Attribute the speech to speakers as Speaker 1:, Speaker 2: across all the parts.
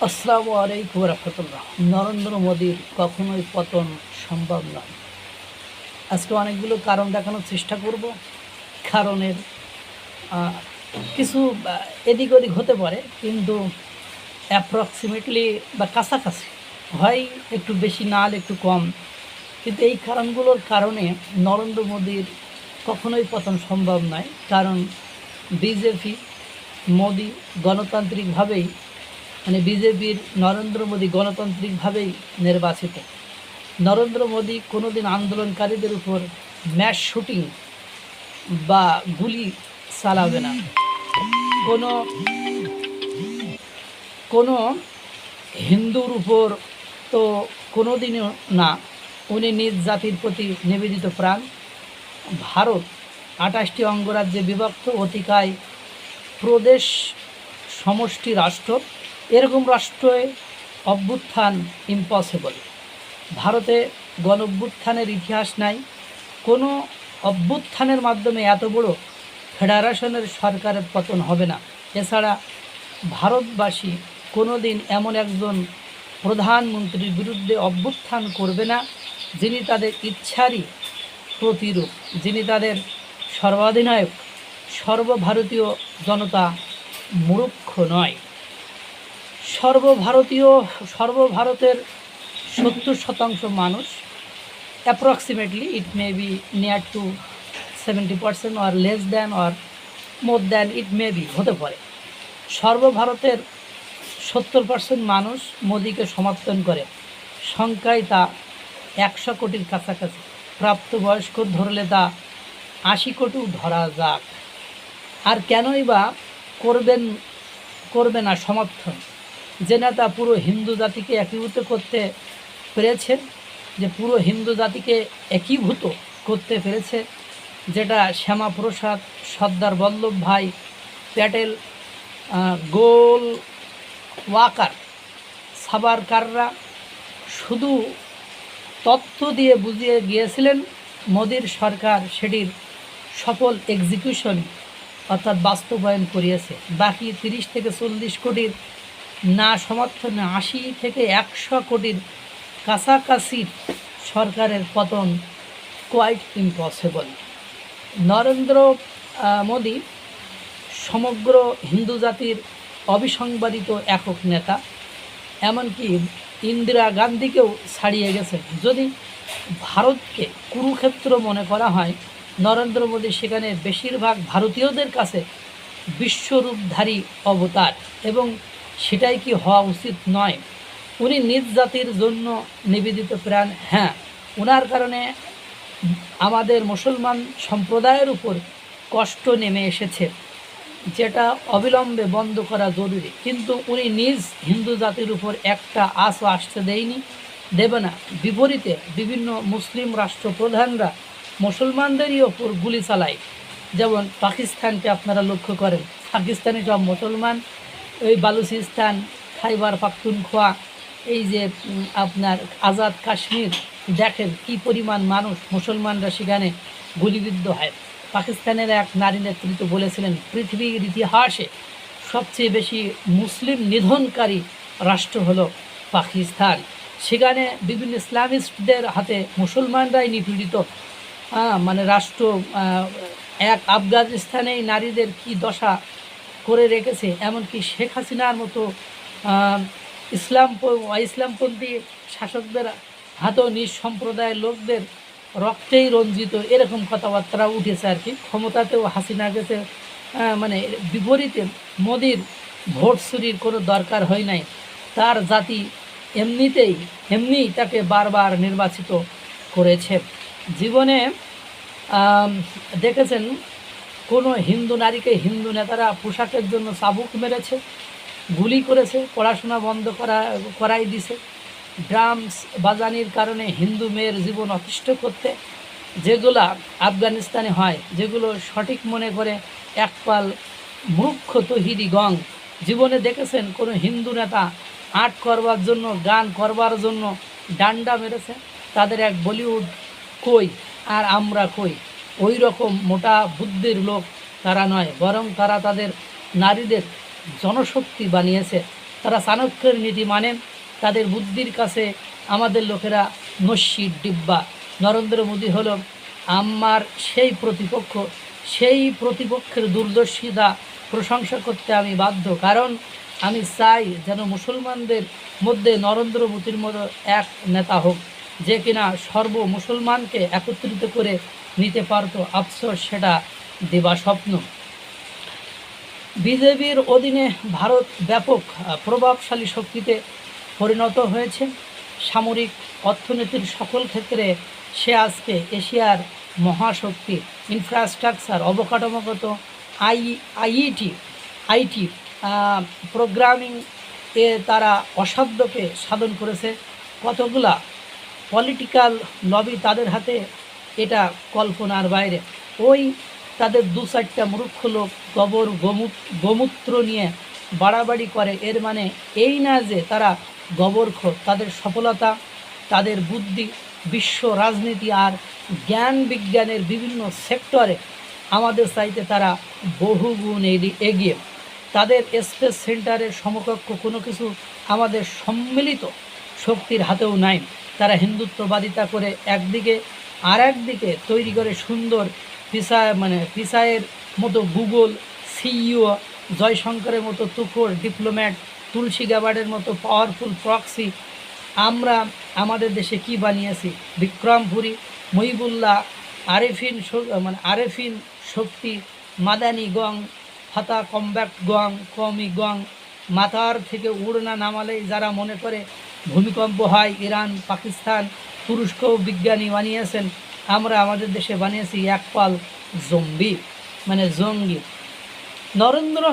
Speaker 1: আসসালামু আলাইকুম রহমতুল্লাহ। নরেন্দ্র মোদীর কখনোই পতন সম্ভব নয়। আজকে অনেকগুলো কারণ দেখানোর চেষ্টা করব। কারণের কিছু এদিক ওদিক হতে পারে, কিন্তু অ্যাপ্রক্সিমেটলি বা কাছাকাছি হয়, একটু বেশি না হলে একটু কম। কিন্তু এই কারণগুলোর কারণে নরেন্দ্র মোদীর কখনোই পতন সম্ভব নয়। কারণ বিজেপি মোদী গণতান্ত্রিকভাবেই, বিজেপির নরেন্দ্র মোদী গণতান্ত্রিকভাবেই নির্বাচিত। নরেন্দ্র মোদী কোনোদিন আন্দোলনকারীদের উপর ম্যাস শুটিং বা গুলি চালাবে না। কোনো কোনো হিন্দুর উপর তো কোনোদিনও না। উনি নিজ জাতির প্রতি নিবেদিত প্রাণ। ভারত ২৮টি অঙ্গরাজ্যে বিভক্ত, অতিকায় প্রদেশ সমষ্টি রাষ্ট্র। এরকম রাষ্ট্রে অভ্যুত্থান ইম্পসিবল। ভারতে গণ অভ্যুত্থানের ইতিহাস নাই। কোনো অভ্যুত্থানের মাধ্যমে এত বড় ফেডারেশনের সরকারের পতন হবে না। এছাড়া ভারতবাসী কোনো দিন এমন একজন প্রধানমন্ত্রীর বিরুদ্ধে অভ্যুত্থান করবে না যিনি তাদের ইচ্ছারই প্রতিরূপ, যিনি তাদের সর্বাধিনায়ক। সর্বভারতীয় জনতা মূর্খ নয়। সর্বভারতের ৭০% মানুষ, approximately it may be near to 70% or less than or more than, it may be হতে পারে। সর্বভারতের ৭০% মানুষ মোদিকে সমর্থন করে। সংখ্যায় তা ১০০ কোটির কাছাকাছি। প্রাপ্তবয়স্ক ধরলে তা ৮০ কোটিও ধরা যাক। আর কেনই বা করবে না সমর্থন? যে নেতা পুরো হিন্দু জাতিকে একীভূত করতে পেরেছে, যে পুরো হিন্দু জাতিকে একীভূত করতে পেরেছে, যেটা শ্যামাপ্রসাদ, সর্দার বল্লভভাই প্যাটেল, গোলওয়াকার, সাভারকাররা শুধু তথ্য দিয়ে বুঝিয়ে গিয়েছিলেন, মোদির সরকার সেটির সফল এক্সিকিউশন অর্থাৎ বাস্তবায়ন করিয়েছে। বাকি ৩০ থেকে ৪০ কোটির না সমর্থনে ৮০ থেকে ১০০ কোটির কাছাকাছি সরকারের পতন কোয়াইট ইম্পসিবল। নরেন্দ্র মোদী সমগ্র হিন্দু জাতির অবিসংবাদিত একক নেতা, এমনকি ইন্দিরা গান্ধীকেও ছাড়িয়ে গেছে। যদি ভারতকে কুরুক্ষেত্র মনে করা হয়, নরেন্দ্র মোদী সেখানে বেশিরভাগ ভারতীয়দের কাছে বিশ্বরূপধারী অবতার, এবং সেটাই কি হওয়া উচিত নয়? উনি নিজ জাতির জন্য নিবেদিত প্রাণ। হ্যাঁ, ওনার কারণে আমাদের মুসলমান সম্প্রদায়ের উপর কষ্ট নেমে এসেছে, যেটা অবিলম্বে বন্ধ করা জরুরি। কিন্তু উনি নিজ হিন্দু জাতির উপর একটা আঁচও আসতে দেবে না। বিপরীতে বিভিন্ন মুসলিম রাষ্ট্রপ্রধানরা মুসলমানদেরই ওপর গুলি চালায়। যেমন পাকিস্তানকে আপনারা লক্ষ্য করেন, পাকিস্তানি সব মুসলমান। ওই বালুচিস্তান, খাইবার পাখতুনখোয়া, এই যে আপনার আজাদ কাশ্মীর, দেখেন কি পরিমাণ মানুষ, মুসলমানরা সেখানে গুলিবিদ্ধ হয়। পাকিস্তানের এক নারী নেতৃত্ব বলেছিলেন, পৃথিবীর ইতিহাসে সবচেয়ে বেশি মুসলিম নিধনকারী রাষ্ট্র হলো পাকিস্তান। সেখানে বিভিন্ন ইসলামিস্টদের হাতে মুসলমানরাই নিপীড়িত। রাষ্ট্র এক আফগানিস্তানেই নারীদের কি দশা করে রেখেছে, এমনকি শেখ হাসিনার মতো ইসলামপন্থী শাসকদের হাতেও নিজ সম্প্রদায়ের লোকদের রক্তেই রঞ্জিত, এরকম কথাবার্তা উঠেছে আর কি। ক্ষমতাতেও হাসিনা গেছে। বিপরীতে মোদির ভোট চুরির কোনো দরকার হয় নাই। তার জাতি এমনিই তাকে বারবার নির্বাচিত করেছে। জীবনে দেখেছেন কোনো হিন্দু নারীকে হিন্দু নেতারা পোশাকের জন্য চাবুক মেরেছে, গুলি করেছে, পড়াশোনা বন্ধ করাই দিছে। ড্রামস বাজানির কারণে হিন্দু মেয়ের জীবন অতিষ্ঠ করতে, যেগুলা আফগানিস্তানে হয়, যেগুলো সঠিক মনে করে একপাল মূর্খ তহিদি গং। জীবনে দেখেছেন কোনো হিন্দু নেতা আর্ট করবার জন্য, গান করবার জন্য ডান্ডা মেরেছে? তাদের এক বলিউড কই আর আমরা কই? ওই রকম মোটা বুদ্ধির লোক তারা নয়, বরং তারা তাদের নারীদের জনশক্তি বানিয়েছে। তারা চাণক্যের নীতি মানেন, তাদের বুদ্ধির কাছে আমাদের লোকেরা নস্যির ডিব্বা। নরেন্দ্র মোদী হলো আমার সেই প্রতিপক্ষ, সেই প্রতিপক্ষের দূরদর্শিতা প্রশংসা করতে আমি বাধ্য, কারণ আমি চাই যেন মুসলমানদের মধ্যে নরেন্দ্র মোদীর মতো এক নেতা হোক, যে কিনা সর্ব মুসলমানকে একত্রিত করে নিতে পারত। আফসোস সেটা দেবা স্বপ্ন। বিজেপির অধীনে ভারত ব্যাপক প্রভাবশালী শক্তিতে পরিণত হয়েছে। সামরিক, অর্থনীতির সকল ক্ষেত্রে সে আজকে এশিয়ার মহাশক্তি। ইনফ্রাস্ট্রাকচার, অবকাঠামোগত, আইটি প্রোগ্রামিং এ তারা অসাধ্যকে সাধন করেছে। কতগুলা পলিটিক্যাল লবি তাদের হাতে, এটা কল্পনার বাইরে। ওই তাদের দু চারটা মূর্খ লোক গোমূত্র নিয়ে বাড়াবাড়ি করে, এর মানে এই না যে তারা গোবরখোর। তাদের সফলতা, তাদের বুদ্ধি, বিশ্ব রাজনীতি আর জ্ঞান বিজ্ঞানের বিভিন্ন সেক্টরে আমাদের চাইতে তারা বহুগুণ এগিয়ে। তাদের স্পেস সেন্টারের সমকক্ষ কোনো কিছু আমাদের সম্মিলিত শক্তির হাতেও নাই। তারা হিন্দুত্ববাদিতা করে একদিকে, আর একদিকে তৈরি করে সুন্দর পিসায়ের মতো গুগল সিইও, জয়শঙ্করের মতো তুখোর ডিপ্লোম্যাট, তুলসী গ্যাবার্ডের মতো পাওয়ারফুল প্রক্সি। আমরা আমাদের দেশে কি বানিয়েছি? বিক্রমপুরী, মহিবুল্লাহ, আরেফিন শক্তি, মাদানি গং, ফাতা কম্ব্যাক্ট গং, কমি গং। মাথার থেকে উড়না নামালেই যারা মনে করে ভূমিকম্প হয়। ইরান, পাকিস্তান, তুরস্কও বিজ্ঞানী বানিয়েছেন, আমরা আমাদের দেশে বানিয়েছি একপাল জঙ্গি। নরেন্দ্র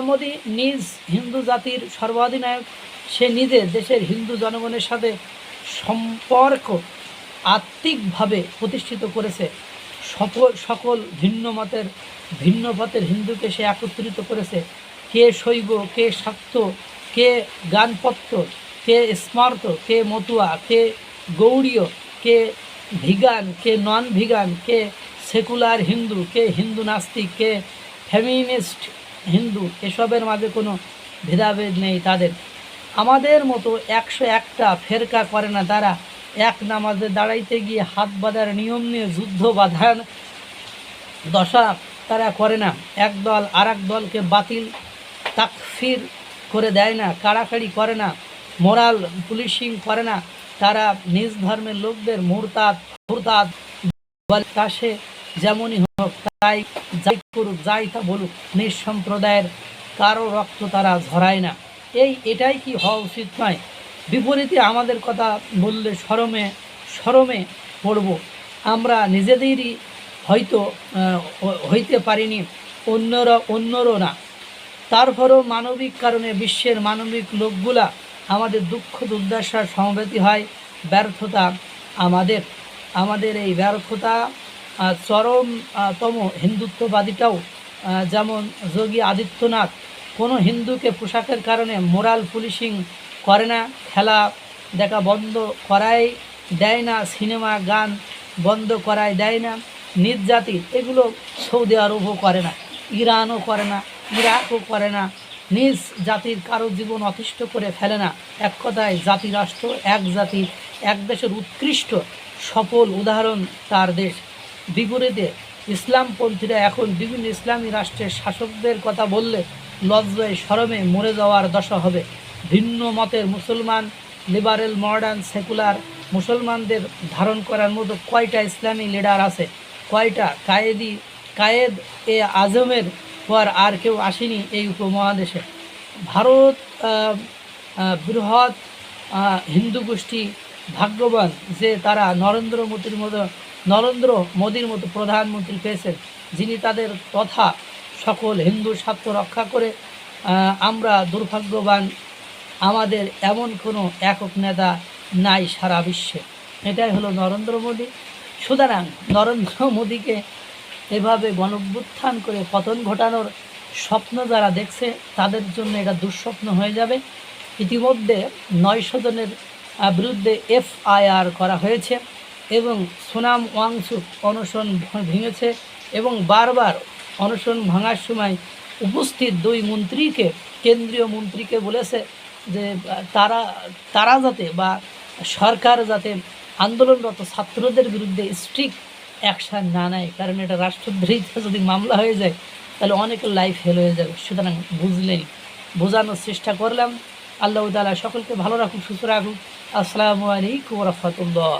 Speaker 1: মোদী নিজ হিন্দু জাতির সর্বাধিনায়ক। সে নিজে দেশের হিন্দু জনগণের সাথে সম্পর্ক আত্মিকভাবে প্রতিষ্ঠিত করেছে। সকল ভিন্ন মতের হিন্দুকে সে একত্রিত করেছে। কে শৈব, কে শাক্ত, কে গানপত্র, কে স্মার্ত, কে মতুয়া, কে গৌড়ীয়, কে ভিগান, কে নন ভিগান, কে সেকুলার হিন্দু, কে হিন্দু নাস্তিক, কে ফেমিনিস্ট হিন্দু। এসবের মাঝে কোনো ভেদাভেদ নেই তাদের। আমাদের মতো 101টা ফেরকা করে না তারা। এক নামাজে দাঁড়াইতে গিয়ে হাত বাঁধার নিয়ম নিয়ে যুদ্ধ বাঁধার দশা তারা করে না। এক দল আর এক দলকে বাতিল তাকফির করে দেয় না, কাড়াকাড়ি করে না, মোরাল পুলিশিং করে না। তারা নিজ ধর্মের লোকদের মুরতাদ বলে, তা সে যেমনই হোক, তাই যাই করুক, যাই তা বলুক, নিজ সম্প্রদায়ের কারো রক্ত তারা ঝরায় না। এটাই কি হওয়া উচিত নয়? বিপরীতে আমাদের কথা বললে শরমে পড়ব। আমরা নিজেদেরই হয়তো হইতে পারিনি, অন্যরও না। তারপরও মানবিক কারণে বিশ্বের মানবিক লোকগুলা আমাদের দুঃখ দুর্দশার সমবেতি হয়। ব্যর্থতা আমাদের এই ব্যর্থতা চরমতম। হিন্দুত্ববাদীটাও যেমন যোগী আদিত্যনাথ কোনো হিন্দুকে পোশাকের কারণে মোরাল পুলিশিং করে না, খেলা দেখা বন্ধ করাই দেয় না, সিনেমা গান বন্ধ করাই দেয় না। নিজ জাতি এগুলো সৌদি আরবও করে না, ইরানও করে না, ইরাকও করে না। নিজ জাতির কারো জীবন অতিষ্ঠ করে ফেলে না। এক কথায় জাতি রাষ্ট্র, এক জাতি এক দেশের উৎকৃষ্ট সফল উদাহরণ তার দেশ। বিপরীতে ইসলামপন্থীরা এখন বিভিন্ন ইসলামী রাষ্ট্রের শাসকদের কথা বললে লজ্জায় শরমে মরে যাওয়ার দশা হবে। ভিন্ন মতের মুসলমান, লিবারেল, মডার্ন, সেকুলার মুসলমানদের ধারণ করার মতো কয়টা ইসলামী লিডার আছে? কয়টা? কায়েদ এ আজমের পর আর কেউ আসেনি এই উপমহাদেশে। ভারত বৃহৎ হিন্দু গোষ্ঠী ভাগ্যবান যে তারা নরেন্দ্র মোদীর মতো প্রধানমন্ত্রী পেয়েছেন, যিনি তাদের তথা সকল হিন্দু স্বার্থ রক্ষা করে। আমরা দুর্ভাগ্যবান, আমাদের এমন কোনো একক নেতা নাই সারা বিশ্বে। এটাই হলো নরেন্দ্র মোদী। সুতরাং নরেন্দ্র মোদীকে এভাবে গণঅভ্যুত্থান করে পতন ঘটানোর স্বপ্ন যারা দেখছে তাদের জন্য এটা দুঃস্বপ্ন হয়ে যাবে। ইতিমধ্যে 900 জনের বিরুদ্ধে FIR করা হয়েছে এবং সোনাম ওয়াংচুক অনশন ভেঙেছে এবং বারবার অনশন ভাঙার সময় উপস্থিত 2 মন্ত্রীকে, কেন্দ্রীয় মন্ত্রীকে বলেছে যে তারা তারা যাতে বা সরকার যাতে আন্দোলনরত ছাত্রদের বিরুদ্ধে স্ট্রিক্ট অ্যাকশান না নেয়, কারণ এটা রাষ্ট্রদ্রোহিতা যদি মামলা হয়ে যায় তাহলে অনেকের লাইফ ফেল হয়ে যাবে। সুতরাং বুঝলেই, বোঝানোর চেষ্টা করলাম। আল্লাহ তাআলা সকলকে ভালো রাখুক, সুস্থ রাখুক। আসসালামু আলাইকুম ওয়া রাহমাতুল্লাহ।